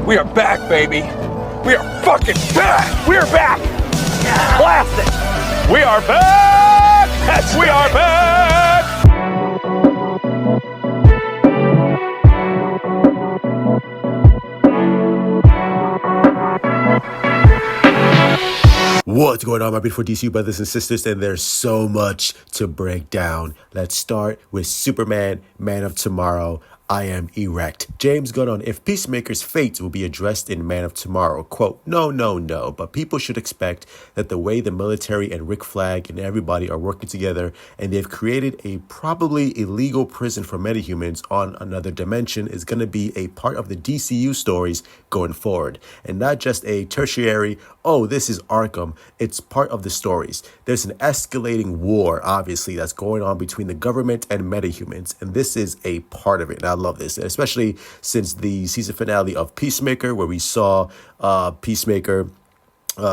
We are back, baby. We are fucking back. We are back. Blast it. We are back. We are back. What's going on, my beautiful DC brothers and sisters? And there's so much to break down. Let's start with Superman, Man of Tomorrow. I am erect. James Gunn on if Peacemaker's fate will be addressed in Man of Tomorrow. Quote, no, but people should expect that the way the military and Rick Flag and everybody are working together and they've created a probably illegal prison for metahumans on another dimension is going to be a part of the DCU stories going forward. And not just a tertiary, oh, this is Arkham. It's part of the stories. There's an escalating war, obviously, that's going on between the government and metahumans. And this is a part of it. And I love this, especially since the season finale of Peacemaker, where we saw Peacemaker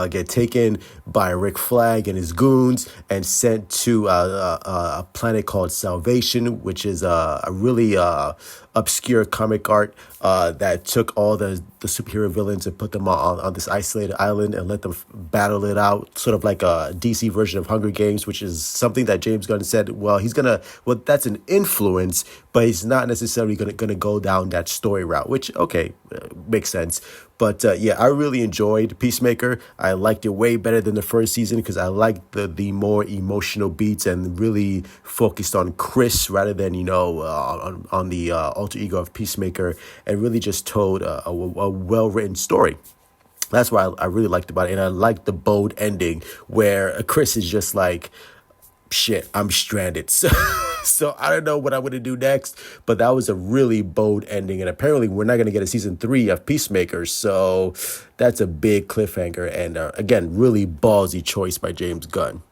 get taken by Rick Flag and his goons and sent to a planet called Salvation, which is a really obscure comic art that took all the superhero villains and put them on this isolated island and let them battle it out, sort of like a DC version of Hunger Games, which is something that James Gunn said, well, that's an influence, but he's not necessarily gonna go down that story route, which, okay, makes sense. But yeah, I really enjoyed Peacemaker. I liked it way better than the first season because I liked the more emotional beats and really focused on Chris rather than, on the alter ego of Peacemaker, and really just told a well-written story. That's what I really liked about it. And I liked the bold ending where Chris is just like, shit, I'm stranded. So I don't know what I'm going to do next, but that was a really bold ending. And apparently we're not going to get a season 3 of Peacemaker. So that's a big cliffhanger. And again, really ballsy choice by James Gunn.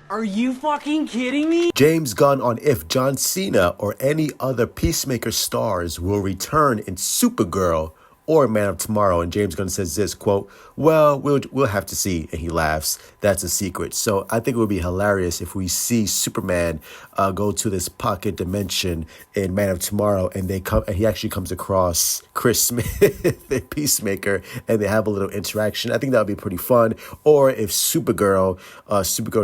Are you fucking kidding me? James Gunn on if John Cena or any other Peacemaker stars will return in Supergirl or Man of Tomorrow. And James Gunn says this, quote, well, we'll have to see. And he laughs. That's a secret. So I think it would be hilarious if we see Superman go to this pocket dimension in Man of Tomorrow and he actually comes across Chris Smith, the Peacemaker, and they have a little interaction. I think that would be pretty fun. Or if Supergirl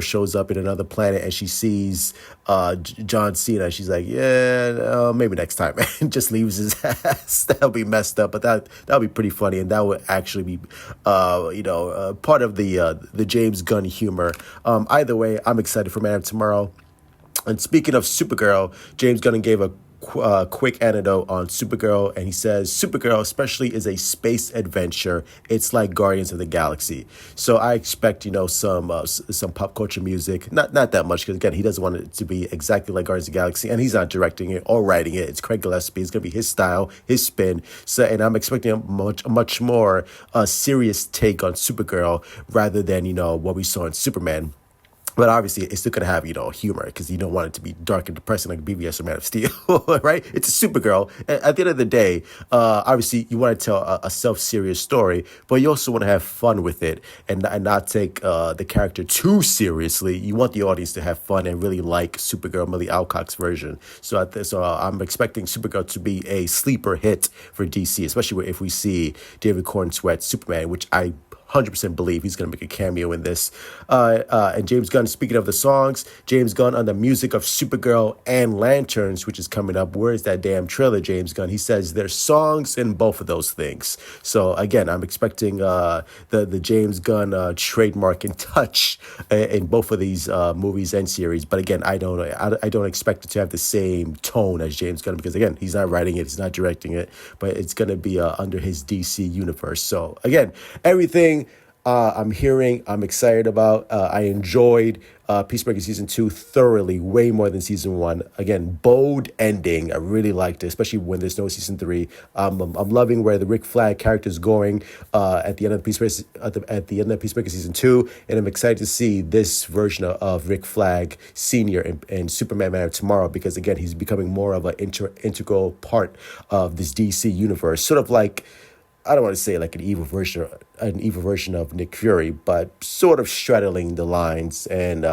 shows up in another planet and she sees John Cena, she's like, yeah, maybe next time, and just leaves his ass. That'll be messed up, but that'll be pretty funny, and that would actually be part of the James Gunn humor. Either way, I'm excited for Man of Tomorrow. And speaking of Supergirl, James Gunn gave a quick anecdote on Supergirl, and he says Supergirl especially is a space adventure. It's like Guardians of the Galaxy. So I expect some pop culture music, not that much, because again, he doesn't want it to be exactly like Guardians of the Galaxy, and he's not directing it or writing it. It's Craig Gillespie. It's gonna be his style, his spin. So, and I'm expecting a much more serious take on Supergirl rather than what we saw in Superman. But obviously, it's still going to have, humor, because you don't want it to be dark and depressing like BVS or Man of Steel, right? It's a Supergirl. At the end of the day, obviously, you want to tell a self-serious story, but you also want to have fun with it and not take the character too seriously. You want the audience to have fun and really like Supergirl, Millie Alcock's version. So I'm expecting Supergirl to be a sleeper hit for DC, especially if we see David Cornsweet's Superman, which I 100% believe he's going to make a cameo in this. And James Gunn, speaking of the songs, James Gunn on the music of Supergirl and Lanterns, which is coming up. Where's that damn trailer, James Gunn? He says there's songs in both of those things. So again, I'm expecting the James Gunn trademark and touch in both of these movies and series. But again, I don't expect it to have the same tone as James Gunn, because again, he's not writing it, he's not directing it, but it's going to be under his DC universe. So again, everything I'm excited about. I enjoyed Peacemaker Season 2 thoroughly, way more than Season 1. Again, bold ending. I really liked it, especially when there's no Season 3. I'm loving where the Rick Flag character is going at the end of Peacemaker, at the end of Peacemaker Season 2, and I'm excited to see this version of Rick Flag Sr. in Superman Man of Tomorrow, because again, he's becoming more of an integral part of this DC universe, sort of like, I don't want to say like an evil version of Nick Fury, but sort of straddling the lines and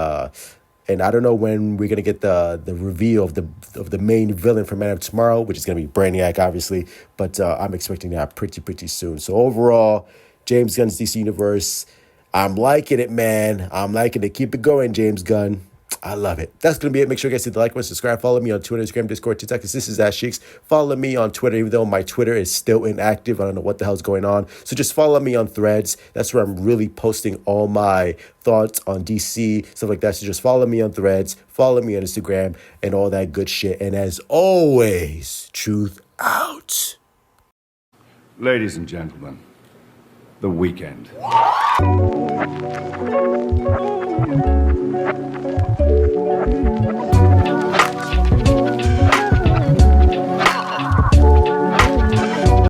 And I don't know when we're gonna get the reveal of the main villain for Man of Tomorrow, which is gonna be Brainiac, obviously. But I'm expecting that pretty soon. So overall, James Gunn's DC Universe, I'm liking it, man. I'm liking it. Keep it going, James Gunn. I love it. That's going to be it. Make sure you guys hit the like button, subscribe, follow me on Twitter, Instagram, Discord, TikTok. This is Ash Cheeks. Follow me on Twitter, even though my Twitter is still inactive. I don't know what the hell's going on. So just follow me on Threads. That's where I'm really posting all my thoughts on DC, stuff like that. So just follow me on Threads, follow me on Instagram, and all that good shit. And as always, truth out. Ladies and gentlemen, the weekend.